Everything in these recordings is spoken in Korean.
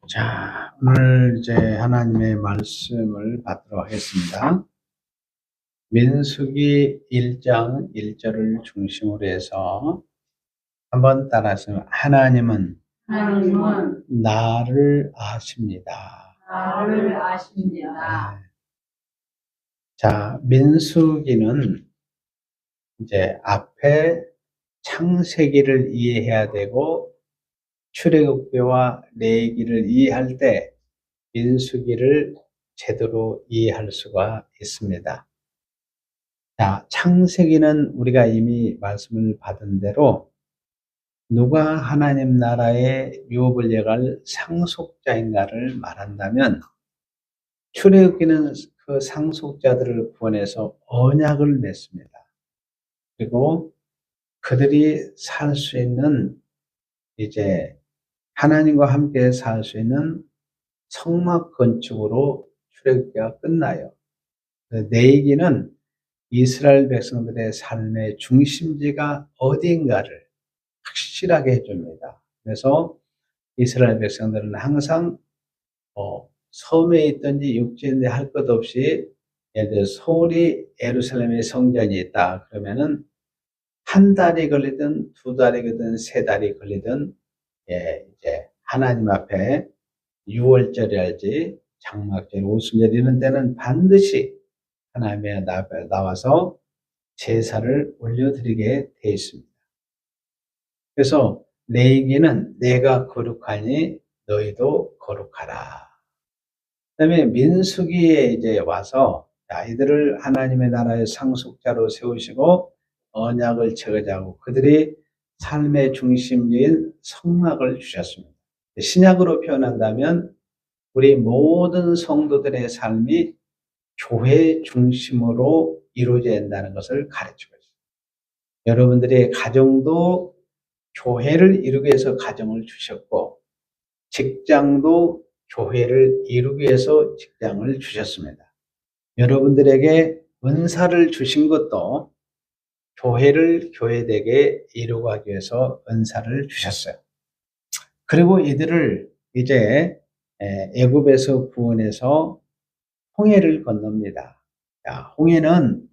자, 오늘 이제 하나님의 말씀을 받도록 하겠습니다. 민수기 1장 1절을 중심으로 해서 한번 따라서 하나님은 나를 아십니다. 나를 아십니다. 네. 자, 민수기는 이제 앞에 창세기를 이해해야 되고 출애굽기와 레위기를 이해할 때 민수기를 제대로 이해할 수가 있습니다. 자, 창세기는 우리가 이미 말씀을 받은 대로 누가 하나님 나라의 유업을 이어갈 상속자인가를 말한다면 출애굽기는 그 상속자들을 구원해서 언약을 맺습니다. 그리고 그들이 살 수 있는 이제 하나님과 함께 살 수 있는 성막 건축으로 출애굽기가 끝나요. 레위기는 이스라엘 백성들의 삶의 중심지가 어디인가를 확실하게 해줍니다. 그래서 이스라엘 백성들은 항상 섬에 있든지 육지에 있든지 할 것 없이 예를 들어 서울이 예루살렘의 성전이 있다 그러면은 한 달이 걸리든 두 달이 걸리든 세 달이 걸리든 이제 하나님 앞에 유월절이랄지 장막절, 오순절 이런 때는 반드시 하나님의 앞에 나와서 제사를 올려드리게 되어 있습니다. 그래서 레위기는 내가 거룩하니 너희도 거룩하라. 그다음에 민수기에 이제 와서 이들을 하나님의 나라의 상속자로 세우시고 언약을 체거자고 그들이 삶의 중심인 성막을 주셨습니다. 신약으로 표현한다면 우리 모든 성도들의 삶이 교회 중심으로 이루어져야 한다는 것을 가르치고 있습니다. 여러분들의 가정도 교회를 이루기 위해서 가정을 주셨고 직장도 교회를 이루기 위해서 직장을 주셨습니다. 여러분들에게 은사를 주신 것도 교회를 교회되게 이루기 위해서 은사를 주셨어요. 그리고 이들을 이제 애굽에서 구원해서 홍해를 건넙니다. 홍해는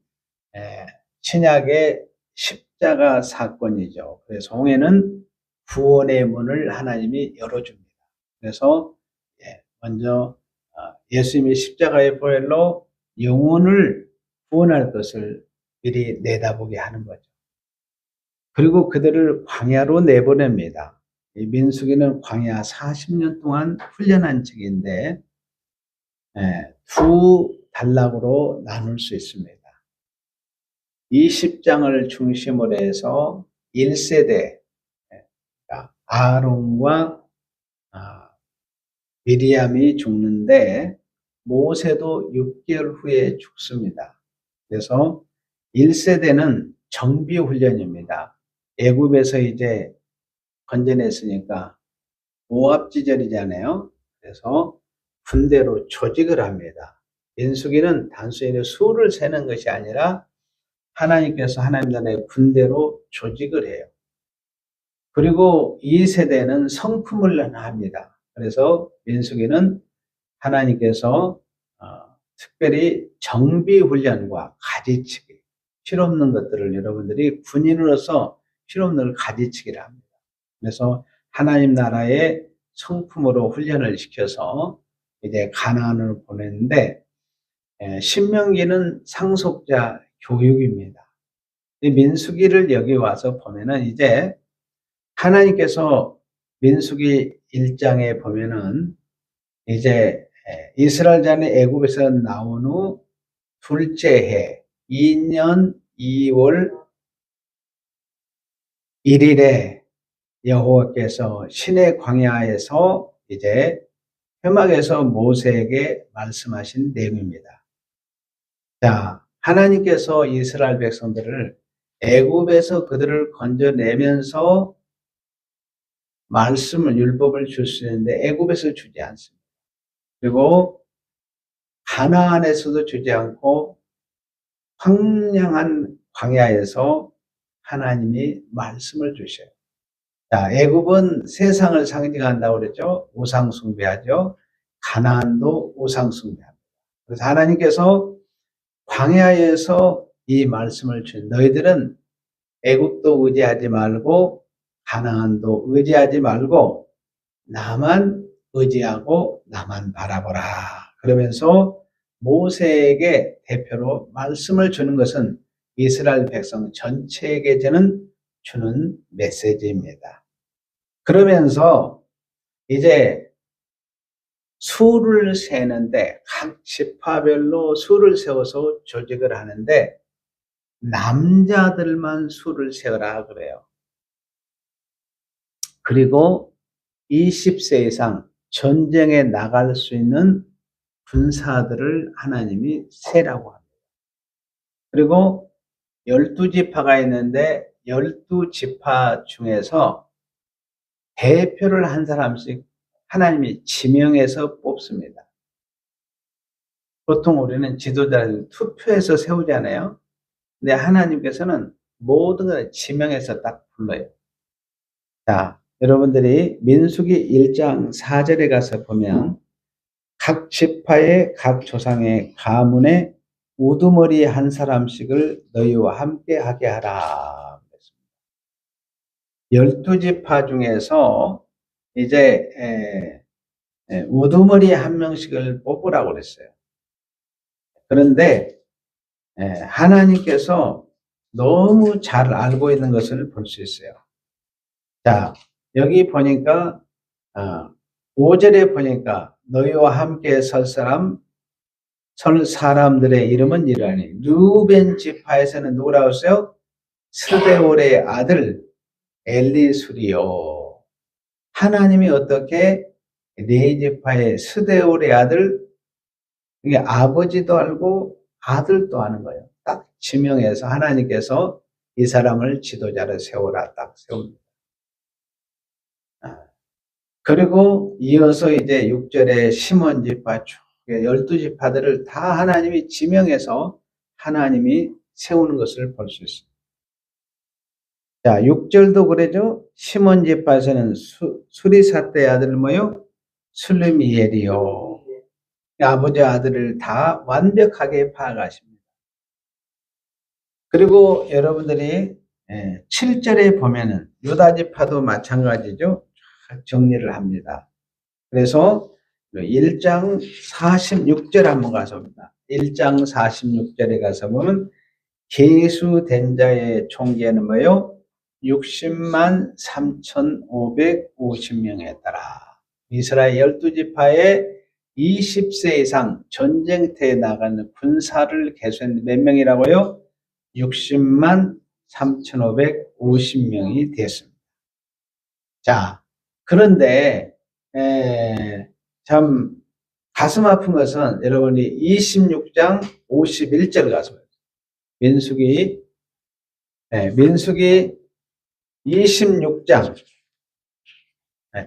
신약의 십자가 사건이죠. 그래서 홍해는 구원의 문을 하나님이 열어줍니다. 그래서 먼저 예수님이 십자가의 보혈로 영혼을 구원할 것을 미리 내다보게 하는 거죠. 그리고 그들을 광야로 내보냅니다. 이 민수기는 광야 40년 동안 훈련한 책인데 두 단락으로 나눌 수 있습니다. 20장을 중심으로 해서 1세대 아론과 미리암이 죽는데 모세도 6개월 후에 죽습니다. 그래서 1세대는 정비훈련입니다. 애굽에서 이제 건져냈으니까 모압지절이잖아요. 그래서 군대로 조직을 합니다. 민수기는 단순히 수를 세는 것이 아니라 하나님께서 하나님 나라의 군대로 조직을 해요. 그리고 이 세대는 성품을 합니다. 그래서 민수기는 하나님께서 특별히 정비훈련과 가지치기, 실없는 것들을 여러분들이 군인으로서 실없는 걸 가지치기를 합니다. 그래서 하나님 나라의 성품으로 훈련을 시켜서 이제 가나안을 보냈는데 신명기는 상속자 교육입니다. 민수기를 여기 와서 보면은 이제 하나님께서 민수기 1장에 보면은 이제 이스라엘 자는 애굽에서 나온 후 둘째 해 2년 2월 1일에 여호와께서 시내 광야에서 이제 회막에서 모세에게 말씀하신 내용입니다. 자, 하나님께서 이스라엘 백성들을 애굽에서 그들을 건져내면서 말씀을 율법을 줄 수 있는데 애굽에서 주지 않습니다. 그리고 가나안에서도 주지 않고 황량한 광야에서 하나님이 말씀을 주셔요. 자, 애굽은 세상을 상징한다고 그랬죠. 우상 숭배하죠. 가나안도 우상 숭배합니다. 그래서 하나님께서 광야에서 이 말씀을 주신 너희들은 애굽도 의지하지 말고 가나안도 의지하지 말고 나만 의지하고 나만 바라보라. 그러면서 모세에게 대표로 말씀을 주는 것은 이스라엘 백성 전체에게 주는 메시지입니다. 그러면서 이제 수를 세는데 각 지파별로 수를 세워서 조직을 하는데 남자들만 수를 세우라 그래요. 그리고 20세 이상 전쟁에 나갈 수 있는 군사들을 하나님이 세라고 합니다. 그리고 12지파가 있는데 12지파 중에서 대표를 한 사람씩 하나님이 지명해서 뽑습니다. 보통 우리는 지도자를 투표해서 세우잖아요. 근데 하나님께서는 모든 걸 지명해서 딱 불러요. 자, 여러분들이 민수기 1장 4절에 가서 보면 각 지파의 각 조상의 가문에 우두머리 한 사람씩을 너희와 함께 하게 하라. 12지파 중에서 이제 우두머리 한 명씩을 뽑으라고 그랬어요. 그런데 하나님께서 너무 잘 알고 있는 것을 볼 수 있어요. 자, 여기 보니까 5절에 보니까 너희와 함께 설 사람들의 이름은 이러하니 르우벤 지파에서는 누구라고 했어요? 스데올의 아들 엘리술이요. 하나님이 어떻게 네 지파의 스데올의 아들, 이게 아버지도 알고 아들도 아는 거예요. 딱 지명해서 하나님께서 이 사람을 지도자로 세우라 딱 세웁니다. 그리고 이어서 이제 6절에 시몬 지파 12지파들을 다 하나님이 지명해서 하나님이 세우는 것을 볼 수 있습니다. 자, 6절도 그러죠. 시몬 지파에서는 수리사떼의 아들 뭐요? 술르미엘이요. 아버지 아들을 다 완벽하게 파악하십니다. 그리고 여러분들이 7절에 보면은 유다 지파도 마찬가지죠. 정리를 합니다. 그래서 1장 46절 한번 가서 봅니다. 1장 46절에 가서 보면 계수된 자의 총계는 뭐요? 60만 3,550명에 따라 이스라엘 12지파의 20세 이상 전쟁터에 나가는 군사를 계수했는데 몇 명이라고요? 60만 3,550명이 됐습니다. 자, 그런데 참 가슴 아픈 것은 여러분이 26장 51절 가서 민수기 26장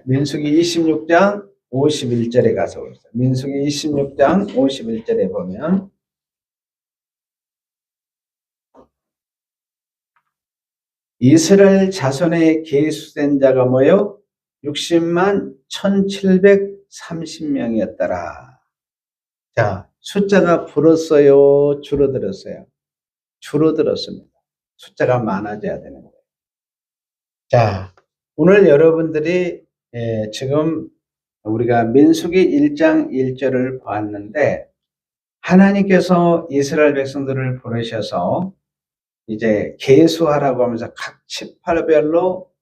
민수기 26장 51절에 가서 보세요. 민수기 26장 51절에 보면 이스라엘 자손의 계수된 자가 뭐요? 60만 1,730명이었더라. 자, 숫자가 불었어요? 줄어들었어요? 줄어들었습니다. 숫자가 많아져야 되는 거예요. 자, 오늘 여러분들이 지금 우리가 민수기 1장 1절을 봤는데 하나님께서 이스라엘 백성들을 부르셔서 이제 계수하라고 하면서 각 지파별로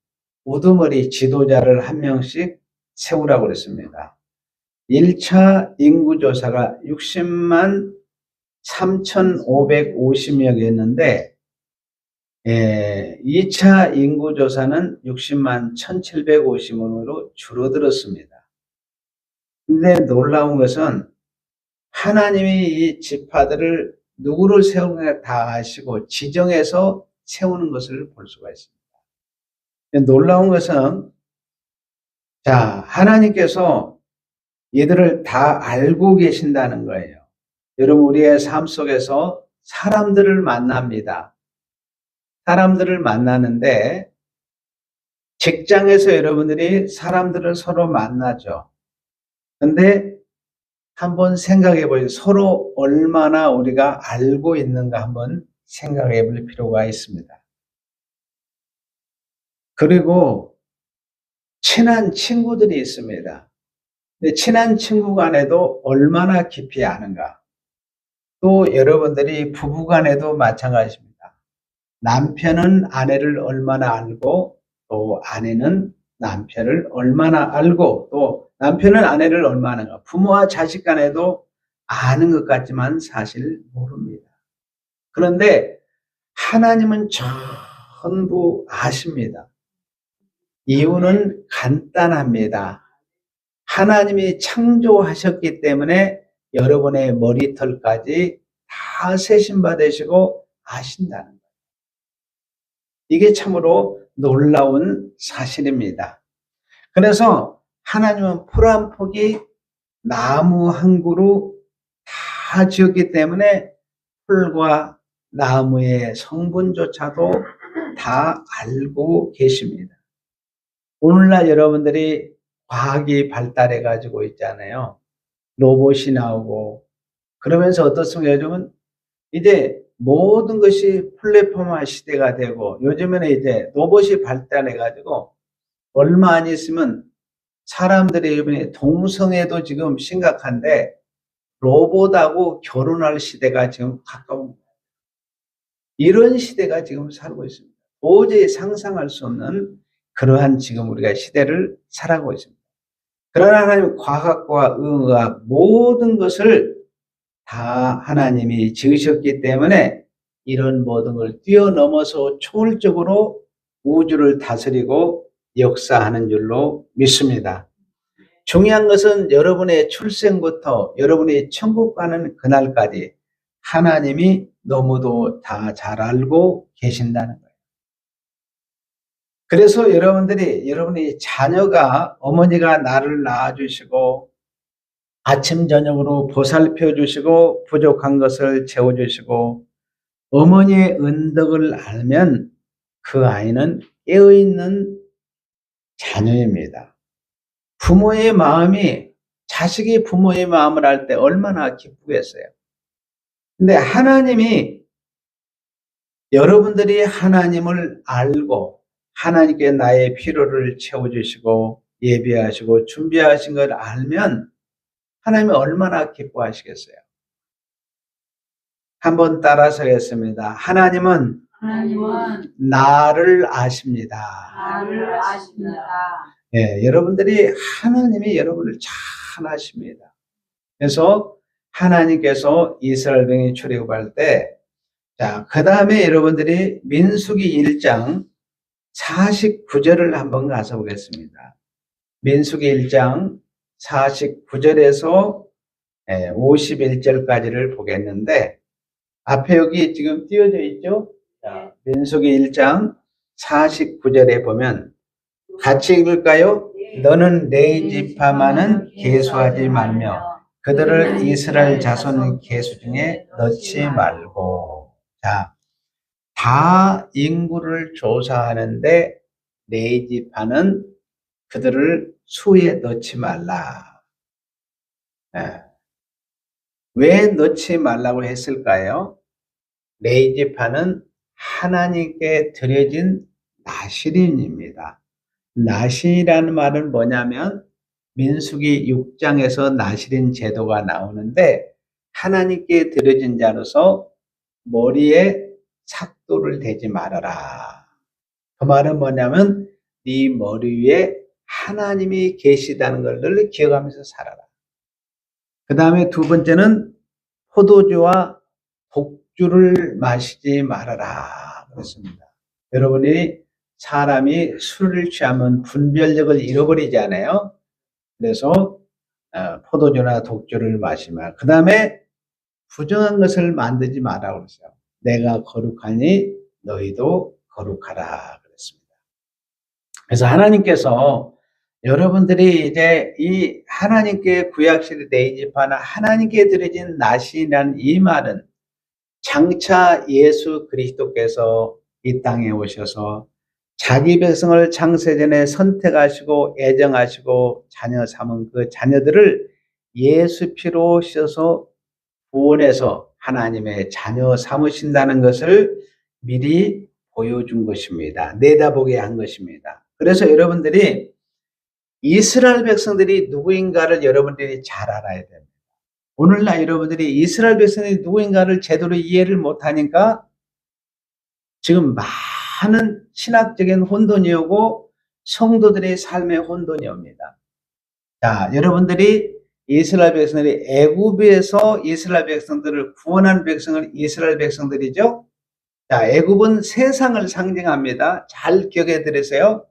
우두머리 지도자를 한 명씩 세우라고 그랬습니다. 1차 인구조사가 60만 3,550명이었는데 2차 인구조사는 60만 1,750명으로 줄어들었습니다. 근데 놀라운 것은 하나님이 이 지파들을 누구를 세우는가 다 아시고 지정해서 세우는 것을 볼 수가 있습니다. 놀라운 것은 자, 하나님께서 이들을 다 알고 계신다는 거예요. 여러분 우리의 삶 속에서 사람들을 만납니다. 사람들을 만나는데 직장에서 여러분들이 사람들을 서로 만나죠. 근데 한번 생각해 보세요. 서로 얼마나 우리가 알고 있는가 한번 생각해 볼 필요가 있습니다. 그리고 친한 친구들이 있습니다. 근데 친한 친구 간에도 얼마나 깊이 아는가. 또 여러분들이 부부 간에도 마찬가지입니다. 남편은 아내를 얼마나 알고 또 아내는 남편을 얼마나 알고 또 남편은 아내를 얼마나 아는가. 부모와 자식 간에도 아는 것 같지만 사실 모릅니다. 그런데 하나님은 전부 아십니다. 이유는 간단합니다. 하나님이 창조하셨기 때문에 여러분의 머리털까지 다 세심받으시고 아신다는 거예요. 이게 참으로 놀라운 사실입니다. 그래서 하나님은 풀 한 포기, 나무 한 그루 다 지었기 때문에 풀과 나무의 성분조차도 다 알고 계십니다. 오늘날 여러분들이 과학이 발달해 가지고 있잖아요. 로봇이 나오고 그러면서 어떻습니까? 요즘은 이제 모든 것이 플랫폼화 시대가 되고 요즘에는 이제 로봇이 발달해 가지고 얼마 안 있으면 사람들의 이번에 동성애도 지금 심각한데 로봇하고 결혼할 시대가 지금 가까운 거예요. 이런 시대가 지금 살고 있습니다. 도저히 상상할 수 없는 그러한 지금 우리가 시대를 살아가고 있습니다. 그러나 하나님 과학과 의학 모든 것을 다 하나님이 지으셨기 때문에 이런 모든 걸 뛰어넘어서 초월적으로 우주를 다스리고 역사하는 줄로 믿습니다. 중요한 것은 여러분의 출생부터 여러분이 천국 가는 그날까지 하나님이 너무도 다 잘 알고 계신다는 거예요. 그래서 여러분이 자녀가 어머니가 나를 낳아주시고 아침 저녁으로 보살펴 주시고 부족한 것을 채워주시고 어머니의 은덕을 알면 그 아이는 깨어있는 자녀입니다. 부모의 마음이 자식이 부모의 마음을 알 때 얼마나 기쁘겠어요. 근데 하나님이 여러분들이 하나님을 알고 하나님께 나의 필요를 채워주시고 예비하시고 준비하신 걸 알면 하나님이 얼마나 기뻐하시겠어요. 한번 따라서 하겠습니다. 하나님은 나를 아십니다. 나를 아십니다. 예, 여러분들이 하나님이 여러분을 잘 아십니다. 그래서 하나님께서 이스라엘 백성이 출애굽할 때 자, 그 다음에 여러분들이 민수기 1장 49절을 한번 가서 보겠습니다. 민수기 1장 49절에서 51절까지를 보겠는데 앞에 여기 지금 띄어져 있죠? 자, 민수기 1장 49절에 보면 같이 읽을까요? 너는 네 지파만은 계수하지 말며 그들을 이스라엘 자손 계수 중에 넣지 말고 자, 다 인구를 조사하는데 네 지파는 그들을 수에 넣지 말라. 왜 넣지 말라고 했을까요? 네 지파는 하나님께 드려진 나실인입니다. 나실이라는 말은 뭐냐면 민수기 6장에서 나실인 제도가 나오는데 하나님께 드려진 자로서 머리에 삭도를 대지 말아라. 그 말은 뭐냐면 네 머리 위에 하나님이 계시다는 걸 늘 기억하면서 살아라. 그 다음에 두 번째는 포도주와 독주를 마시지 말아라. 그렇습니다. 여러분이 사람이 술을 취하면 분별력을 잃어버리잖아요. 그래서 포도주나 독주를 마시면 그 다음에 부정한 것을 만들지 마라 그랬어요. 내가 거룩하니 너희도 거룩하라 그랬습니다. 그래서 하나님께서 여러분들이 이제 이 하나님께 구약시대 네 지파나 하나님께 드려진 나신이라는 이 말은 장차 예수 그리스도께서 이 땅에 오셔서 자기 백성을 창세전에 선택하시고 애정하시고 자녀 삼은 그 자녀들을 예수 피로 씻어서 구원해서 하나님의 자녀 삼으신다는 것을 미리 보여준 것입니다. 내다보게 한 것입니다. 그래서 여러분들이 이스라엘 백성들이 누구인가를 여러분들이 잘 알아야 됩니다. 오늘날 여러분들이 이스라엘 백성들이 누구인가를 제대로 이해를 못하니까 지금 많은 신학적인 혼돈이 오고 성도들의 삶의 혼돈이 옵니다. 자, 여러분들이 이스라엘 백성들이 애굽에서 이스라엘 백성들을 구원한 백성을 이스라엘 백성들이죠. 자, 애굽은 세상을 상징합니다. 잘 기억해 두세요.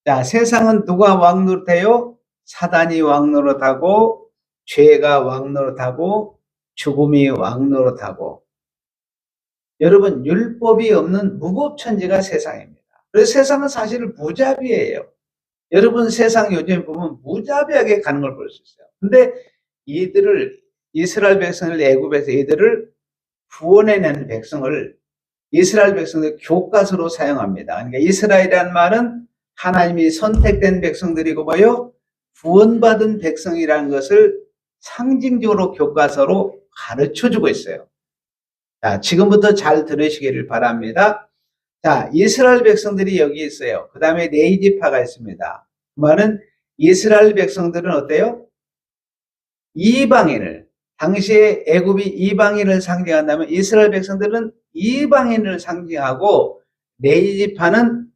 자, 세상은 누가 왕 노릇해요? 사단이 왕 노릇하고 죄가 왕 노릇하고 죽음이 왕 노릇하고 여러분 율법이 없는 무법천지가 세상입니다. 그래서 세상은 사실 무자비예요. 여러분 세상 요즘 보면 무자비하게 가는 걸 볼 수 있어요. 근데 이들을 이스라엘 백성을 애굽에서 이들을 구원해낸 백성을 이스라엘 백성들 교과서로 사용합니다. 그러니까 이스라엘이라는 말은 하나님이 선택된 백성들이고 뭐요? 구원받은 백성이라는 것을 상징적으로 교과서로 가르쳐주고 있어요. 자, 지금부터 잘 들으시기를 바랍니다. 자, 이스라엘 백성들이 여기 있어요. 그 다음에 레위지파가 있습니다. 그 말은 이스라엘 백성들은 어때요? 이방인을, 당시에 애굽이 이방인을 상징한다면 이스라엘 백성들은 이방인을 상징하고 레위지파는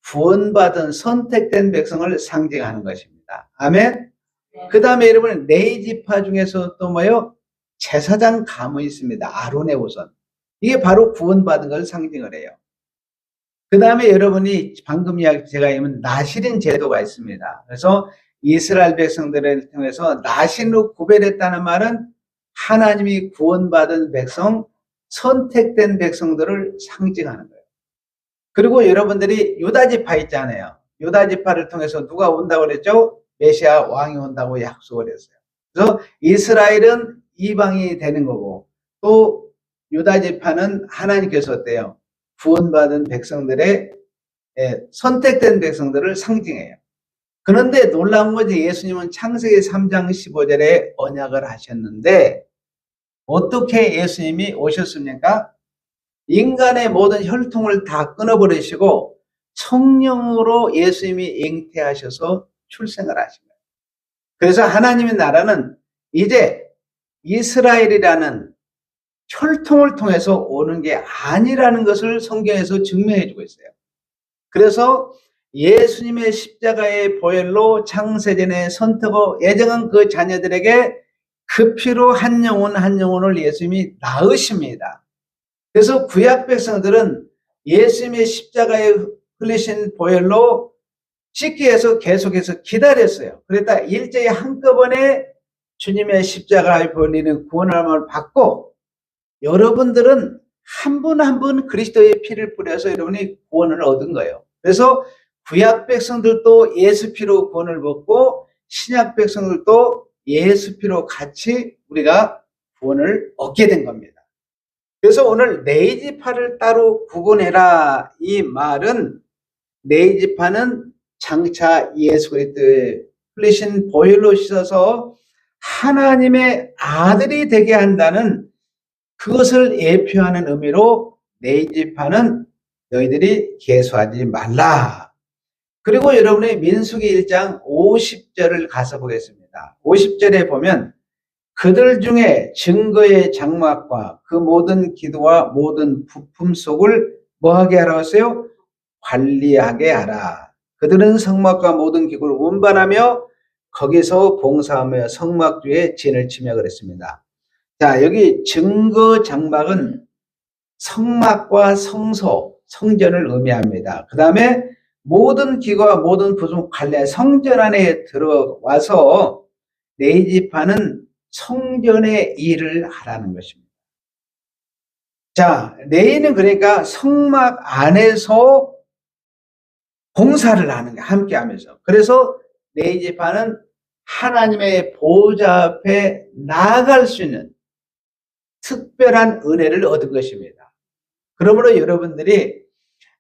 구원받은 선택된 백성을 상징하는 것입니다. 아멘. 그 다음에 여러분 레위지파 중에서 또 뭐요? 제사장 가문이 있습니다. 아론의 후손. 이게 바로 구원받은 걸 상징을 해요. 그 다음에 여러분이 방금 이야기 제가 얘기한 나실인 제도가 있습니다. 그래서 이스라엘 백성들을 통해서 나실로 구별했다는 말은 하나님이 구원받은 백성, 선택된 백성들을 상징하는 거예요. 그리고 여러분들이 유다지파 있잖아요. 유다지파를 통해서 누가 온다고 그랬죠? 메시아 왕이 온다고 약속을 했어요. 그래서 이스라엘은 이방이 되는 거고 또 유다지파는 하나님께서 어때요? 구원받은 백성들의 선택된 백성들을 상징해요. 그런데 놀라운 것이 예수님은 창세기 3장 15절에 언약을 하셨는데 어떻게 예수님이 오셨습니까? 인간의 모든 혈통을 다 끊어버리시고 성령으로 예수님이 잉태하셔서 출생을 하신 거예요. 그래서 하나님의 나라는 이제 이스라엘이라는 혈통을 통해서 오는 게 아니라는 것을 성경에서 증명해 주고 있어요. 그래서 예수님의 십자가의 보혈로 창세전에 선택하고 예정한 그 자녀들에게 그 피로 한 영혼 한 영혼을 예수님이 낳으십니다. 그래서 구약 백성들은 예수님의 십자가에 흘리신 보혈로 씻기 위해서 계속해서 기다렸어요. 그러다 일제히 한꺼번에 주님의 십자가에 흘리는 구원함을 받고 여러분들은 한 분 한 분 그리스도의 피를 뿌려서 여러분이 구원을 얻은 거예요. 그래서 구약 백성들도 예수 피로 구원을 받고 신약 백성들도 예수 피로 같이 우리가 구원을 얻게 된 겁니다. 그래서 오늘 레위지파를 따로 구분해라 이 말은 레위지파는 장차 예수 그리스도의 흘리신 보혈로 씻어서 하나님의 아들이 되게 한다는 그것을 예표하는 의미로 레위지파는 너희들이 계수하지 말라. 그리고 여러분의 민수기 1장 50절을 가서 보겠습니다. 50절에 보면 그들 중에 증거의 장막과 그 모든 기도와 모든 부품 속을 뭐하게 하라고 했어요? 관리하게 하라. 그들은 성막과 모든 기구를 운반하며 거기서 봉사하며 성막 뒤에 진을 치며 그랬습니다. 자, 여기 증거 장막은 성막과 성소, 성전을 의미합니다. 그 다음에 모든 기구와 모든 부품 관련 성전 안에 들어와서 레위지파는 성전의 일을 하라는 것입니다. 자, 레위는 그러니까 성막 안에서 봉사를 하는 게 함께 하면서. 그래서 레위지파는 하나님의 보좌 앞에 나아갈 수 있는 특별한 은혜를 얻은 것입니다. 그러므로 여러분들이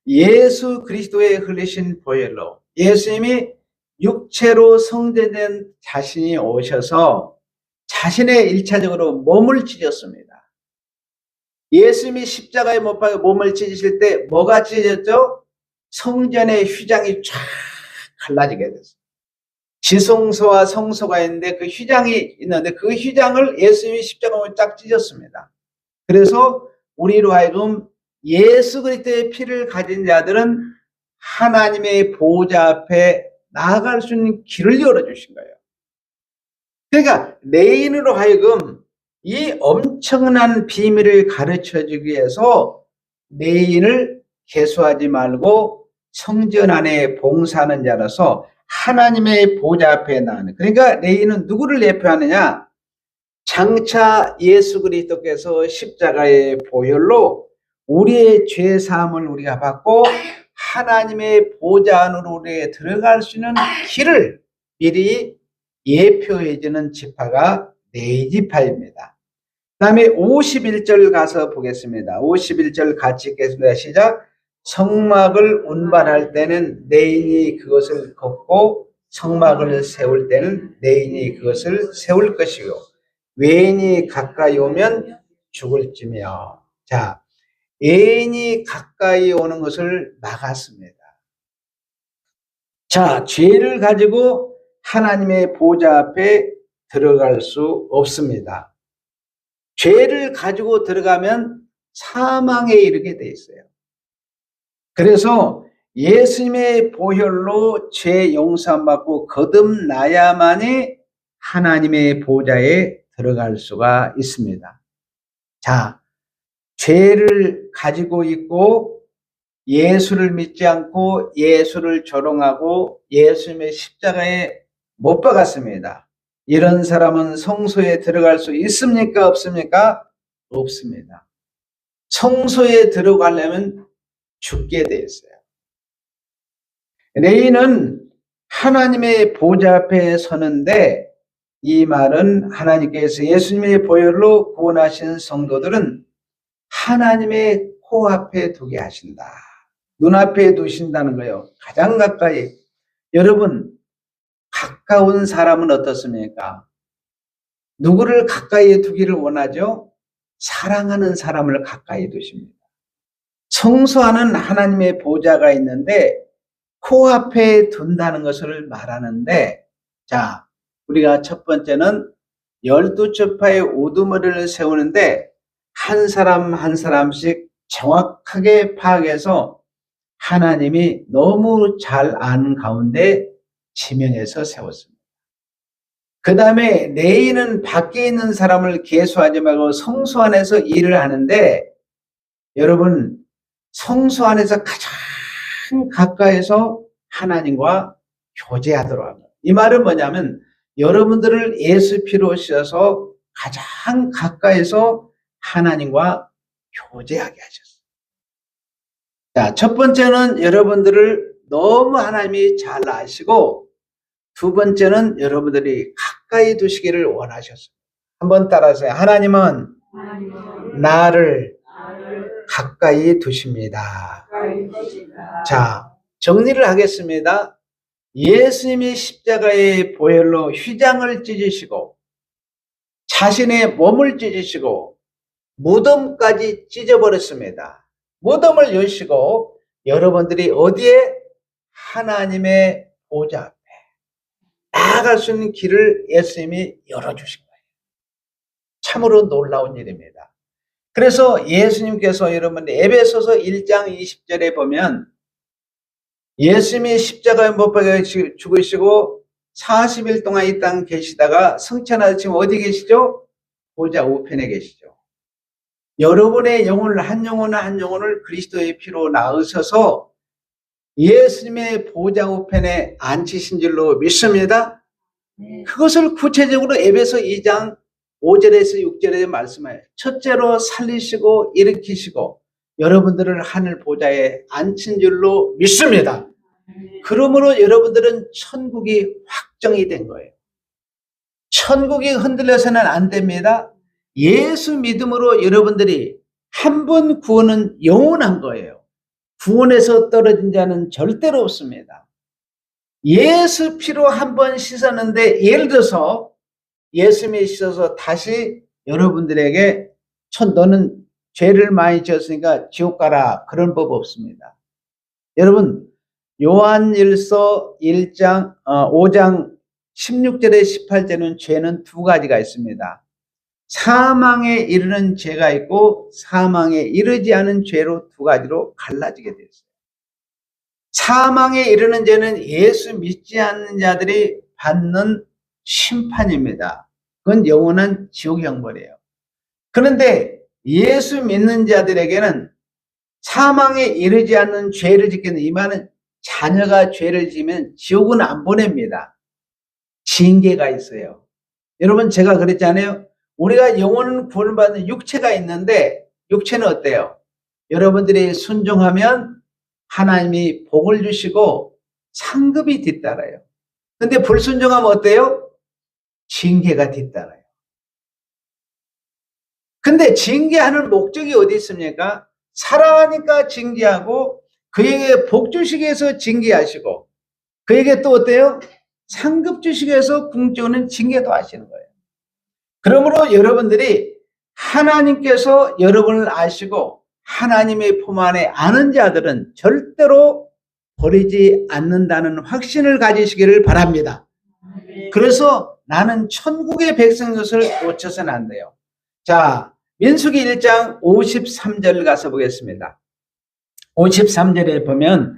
예수 그리스도의 흘리신 보혈로 예수님이 육체로 성전된 자신이 오셔서 자신의 일차적으로 몸을 찢었습니다. 예수님이 십자가에 못 박혀 몸을 찢으실 때 뭐가 찢어졌죠? 성전의 휘장이 쫙 갈라지게 됐어요. 지성소와 성소가 있는데 그 휘장이 있는데 그 휘장을 예수님이 십자가로 쫙 찢었습니다. 그래서 우리로 하여금 예수 그리스도의 피를 가진 자들은 하나님의 보호자 앞에 나아갈 수 있는 길을 열어주신 거예요. 그러니까 레인으로 하여금 이 엄청난 비밀을 가르쳐주기 위해서 레인을 개수하지 말고 성전 안에 봉사하는 자라서 하나님의 보호자 앞에 나가는. 그러니까 레인은 누구를 대표하느냐? 장차 예수 그리스도께서 십자가의 보혈로 우리의 죄 사함을 우리가 받고 하나님의 보좌 안으로 우리에 들어갈 수 있는 길을 미리 예표해 주는 지파가 네 지파입니다. 그 다음에 51절 가서 보겠습니다. 51절 같이 읽겠습니다. 시작. 성막을 운반할 때는 레인이 그것을 걷고 성막을 세울 때는 레인이 그것을 세울 것이요 외인이 가까이 오면 죽을지며. 자, 외인이 가까이 오는 것을 막았습니다. 자, 죄를 가지고 하나님의 보좌 앞에 들어갈 수 없습니다. 죄를 가지고 들어가면 사망에 이르게 돼 있어요. 그래서 예수님의 보혈로 죄 용서받고 거듭나야만이 하나님의 보좌에 들어갈 수가 있습니다. 자, 죄를 가지고 있고 예수를 믿지 않고 예수를 조롱하고 예수님의 십자가에 못 박았습니다. 이런 사람은 성소에 들어갈 수 있습니까? 없습니까? 없습니다. 성소에 들어가려면 죽게 돼 있어요. 레인은 하나님의 보좌 앞에 서는데 이 말은 하나님께서 예수님의 보혈로 구원하신 성도들은 하나님의 코앞에 두게 하신다. 눈앞에 두신다는 거예요. 가장 가까이. 여러분, 가까운 사람은 어떻습니까? 누구를 가까이에 두기를 원하죠? 사랑하는 사람을 가까이 두십니다. 성소 안은 하나님의 보좌가 있는데 코앞에 둔다는 것을 말하는데, 자, 우리가 첫 번째는 12지파의 우두머리를 세우는데 한 사람 한 사람씩 정확하게 파악해서 하나님이 너무 잘 아는 가운데 지명해서 세웠습니다. 그 다음에 레위는 밖에 있는 사람을 계수하지 말고 성소 안에서 일을 하는데, 여러분, 성소 안에서 가장 가까이서 하나님과 교제하도록 합니다. 이 말은 뭐냐면 여러분들을 예수 피로 씌워서 가장 가까이서 하나님과 교제하게 하셨어요. 자, 첫 번째는 여러분들을 너무 하나님이 잘 아시고, 두 번째는 여러분들이 가까이 두시기를 원하셨습니다. 한번 따라하세요. 하나님은 나를 가까이 두십니다. 자, 정리를 하겠습니다. 예수님이 십자가의 보혈로 휘장을 찢으시고 자신의 몸을 찢으시고 무덤까지 찢어버렸습니다. 무덤을 여시고 여러분들이 어디에? 하나님의 보좌 앞에 나아갈 수 있는 길을 예수님이 열어주신 거예요. 참으로 놀라운 일입니다. 그래서 예수님께서 여러분 에베소서 1장 20절에 보면 예수님이 십자가에 못 박혀 죽으시고 40일 동안 이 땅 계시다가 승천하셔서 지금 어디 계시죠? 보좌 우편에 계시죠. 여러분의 영혼을 한 영혼을 그리스도의 피로 낳으셔서 예수님의 보좌 우편에 앉히신 줄로 믿습니다. 그것을 구체적으로 에베소 2장 5절에서 6절에 말씀해요. 첫째로 살리시고 일으키시고 여러분들을 하늘 보좌에 앉힌 줄로 믿습니다. 그러므로 여러분들은 천국이 확정이 된 거예요. 천국이 흔들려서는 안 됩니다. 예수 믿음으로 여러분들이 한 번 구원은 영원한 거예요. 구원에서 떨어진 자는 절대로 없습니다. 예수 피로 한 번 씻었는데, 예를 들어서 예수님이 씻어서 다시 여러분들에게 너는 죄를 많이 지었으니까 지옥 가라, 그런 법 없습니다. 여러분, 요한일서 5장 16절에 18절은 죄는 두 가지가 있습니다. 사망에 이르는 죄가 있고 사망에 이르지 않은 죄로 두 가지로 갈라지게 되어 있어요. 사망에 이르는 죄는 예수 믿지 않는 자들이 받는 심판입니다. 그건 영원한 지옥 형벌이에요. 그런데 예수 믿는 자들에게는 사망에 이르지 않는 죄를 짓겠는, 이 말은 자녀가 죄를 지면 지옥은 안 보냅니다. 징계가 있어요. 여러분, 제가 그랬잖아요. 우리가 영혼은 구원을 받는 육체가 있는데, 육체는 어때요? 여러분들이 순종하면 하나님이 복을 주시고 상급이 뒤따라요. 근데 불순종하면 어때요? 징계가 뒤따라요. 근데 징계하는 목적이 어디 있습니까? 사랑하니까 징계하고, 그에게 복 주시기 위해서 징계하시고, 그에게 또 어때요? 상급 주시기 위해서 궁조는 징계도 하시는 거예요. 그러므로 여러분들이 하나님께서 여러분을 아시고 하나님의 품 안에 아는 자들은 절대로 버리지 않는다는 확신을 가지시기를 바랍니다. 그래서 나는 천국의 백성인 것을 놓쳐서는 안 돼요. 자, 민수기 1장 53절 가서 보겠습니다. 53절에 보면,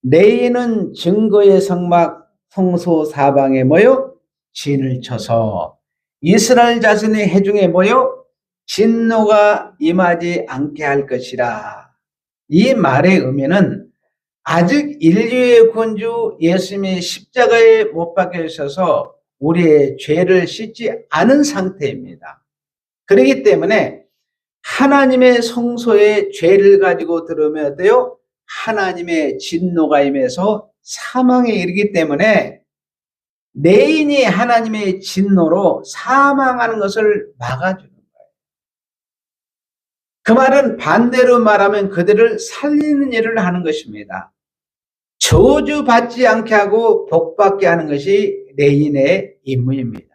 레이는 증거의 성막 성소 사방에 모여 진을 쳐서 이스라엘 자손의 회중에 모여 진노가 임하지 않게 할 것이라. 이 말의 의미는 아직 인류의 구원주 예수님이 십자가에 못 박혀 있어서 우리의 죄를 씻지 않은 상태입니다. 그렇기 때문에 하나님의 성소에 죄를 가지고 들어오면 어때요? 하나님의 진노가 임해서 사망에 이르기 때문에 내인이 하나님의 진노로 사망하는 것을 막아주는 거예요. 그 말은 반대로 말하면 그들을 살리는 일을 하는 것입니다. 저주받지 않게 하고 복받게 하는 것이 레인의 임무입니다.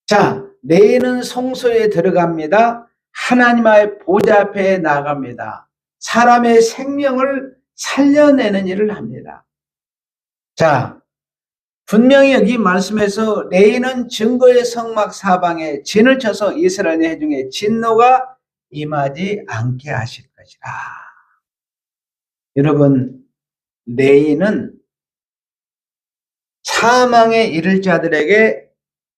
자, 레인은 성소에 들어갑니다. 하나님의 보좌 앞에 나갑니다. 사람의 생명을 살려내는 일을 합니다. 자, 분명히 여기 말씀에서 레인은 증거의 성막 사방에 진을 쳐서 이스라엘의 회중에 진노가 임하지 않게 하실 것이라. 여러분, 레인은 사망에 이를 자들에게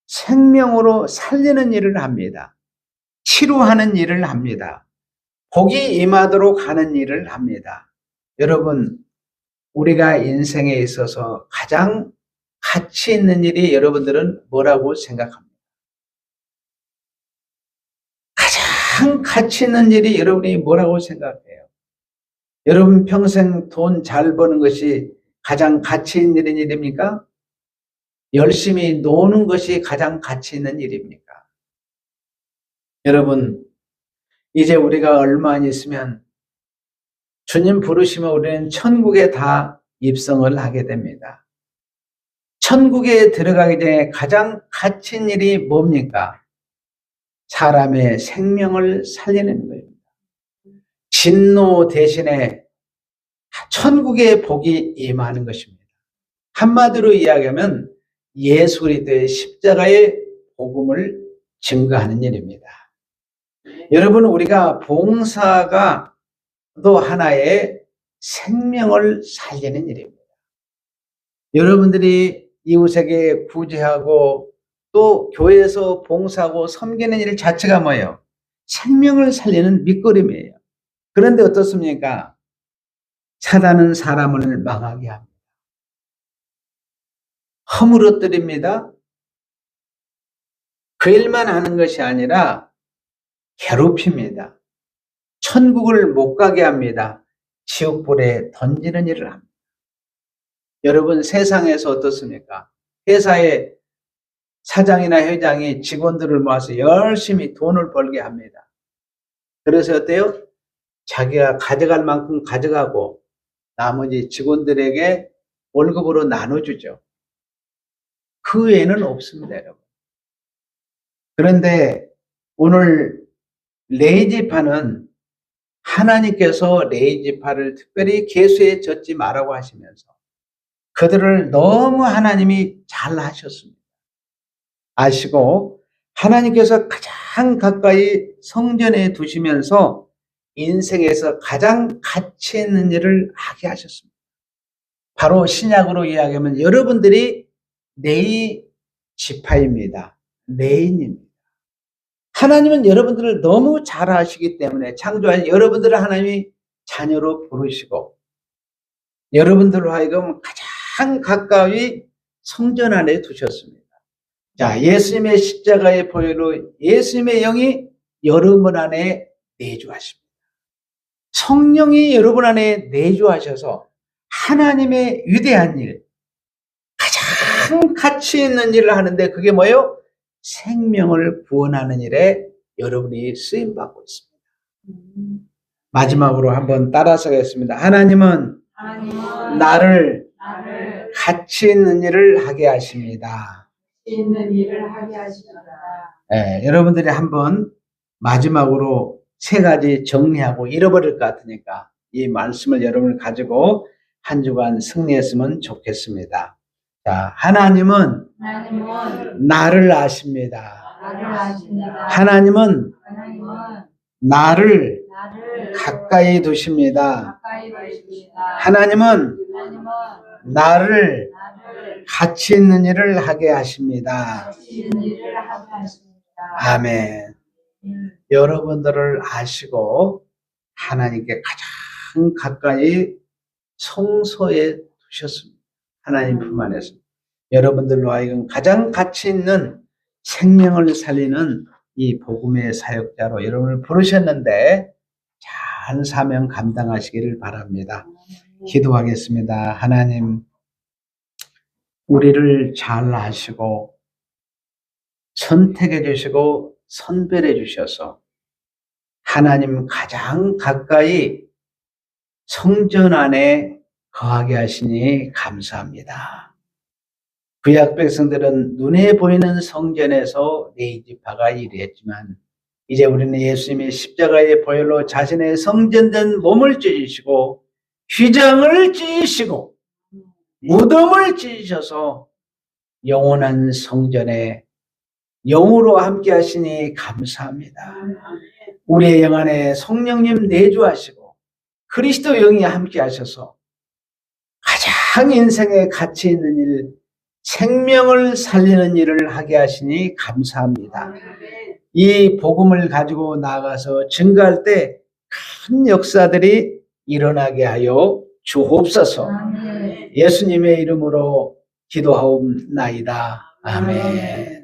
생명으로 살리는 일을 합니다. 치료하는 일을 합니다. 복이 임하도록 하는 일을 합니다. 여러분, 우리가 인생에 있어서 가장 가치 있는 일이 여러분들은 뭐라고 생각합니까? 가장 가치 있는 일이 여러분이 뭐라고 생각해요? 여러분 평생 돈 잘 버는 것이 가장 가치 있는 일입니까? 열심히 노는 것이 가장 가치 있는 일입니까? 여러분, 이제 우리가 얼마 안 있으면 주님 부르시면 우리는 천국에 다 입성을 하게 됩니다. 천국에 들어가기 전에 가장 가치 있는 일이 뭡니까? 사람의 생명을 살리는 겁니다. 진노 대신에 천국의 복이 임하는 것입니다. 한마디로 이야기하면 예수 그리스도의 십자가의 복음을 증거하는 일입니다. 여러분, 우리가 봉사가 또 하나의 생명을 살리는 일입니다. 여러분들이 이웃에게 구제하고 또 교회에서 봉사하고 섬기는 일 자체가 뭐예요? 생명을 살리는 밑거름이에요. 그런데 어떻습니까? 사단은 사람을 망하게 합니다. 허물어뜨립니다. 그 일만 하는 것이 아니라 괴롭힙니다. 천국을 못 가게 합니다. 지옥불에 던지는 일을 합니다. 여러분, 세상에서 어떻습니까? 회사의 사장이나 회장이 직원들을 모아서 열심히 돈을 벌게 합니다. 그래서 어때요? 자기가 가져갈 만큼 가져가고 나머지 직원들에게 월급으로 나눠주죠. 그 외에는 없습니다, 여러분. 그런데 오늘 레위지파는 하나님께서 레위지파를 특별히 계수에 젖지 말라고 하시면서 그들을 너무 하나님이 잘 하셨습니다. 아시고 하나님께서 가장 가까이 성전에 두시면서 인생에서 가장 가치 있는 일을 하게 하셨습니다. 바로 신약으로 이야기하면 여러분들이 레위지파입니다. 레인입니다. 하나님은 여러분들을 너무 잘 아시기 때문에 창조한 여러분들을 하나님이 자녀로 부르시고 여러분들로 하여금 가장 가까이 성전 안에 두셨습니다. 자, 예수님의 십자가의 보혈로 예수님의 영이 여러분 안에 내주하십니다. 성령이 여러분 안에 내주하셔서 하나님의 위대한 일, 가장 가치 있는 일을 하는데 그게 뭐예요? 생명을 구원하는 일에 여러분이 쓰임받고 있습니다. 마지막으로 한번 따라서 하겠습니다. 하나님은 나를 가치 있는 일을 하게 하십니다. 있는 일을 하게 하십니다. 네, 여러분들이 한번 마지막으로 세 가지 정리하고 잃어버릴 것 같으니까 이 말씀을 여러분을 가지고 한 주간 승리했으면 좋겠습니다. 자, 하나님은 나를 아십니다. 하나님은 나를 가까이 두십니다. 하나님은 나를 가치 있는 일을 하게 하십니다. 아멘. 여러분들을 아시고 하나님께 가장 가까이 성소에 두셨습니다. 하나님 품 안에서. 여러분들로 하여금 가장 가치 있는 생명을 살리는 이 복음의 사역자로 여러분을 부르셨는데 잘 사명 감당하시기를 바랍니다. 기도하겠습니다. 하나님, 우리를 잘 아시고 선택해 주시고 선별해 주셔서 하나님 가장 가까이 성전 안에 거하게 하시니 감사합니다. 구약 백성들은 눈에 보이는 성전에서 레위지파가 일했지만 이제 우리는 예수님의 십자가의 보혈로 자신의 성전된 몸을 찢으시고 휘장을 찢으시고 무덤을 찢으셔서 영원한 성전에 영으로 함께 하시니 감사합니다. 우리의 영 안에 성령님 내주하시고 그리스도 영이 함께 하셔서 가장 인생에 가치 있는 일, 생명을 살리는 일을 하게 하시니 감사합니다. 이 복음을 가지고 나가서 증거할 때 큰 역사들이 일어나게 하여 주옵소서. 예수님의 이름으로 기도하옵나이다. 아멘.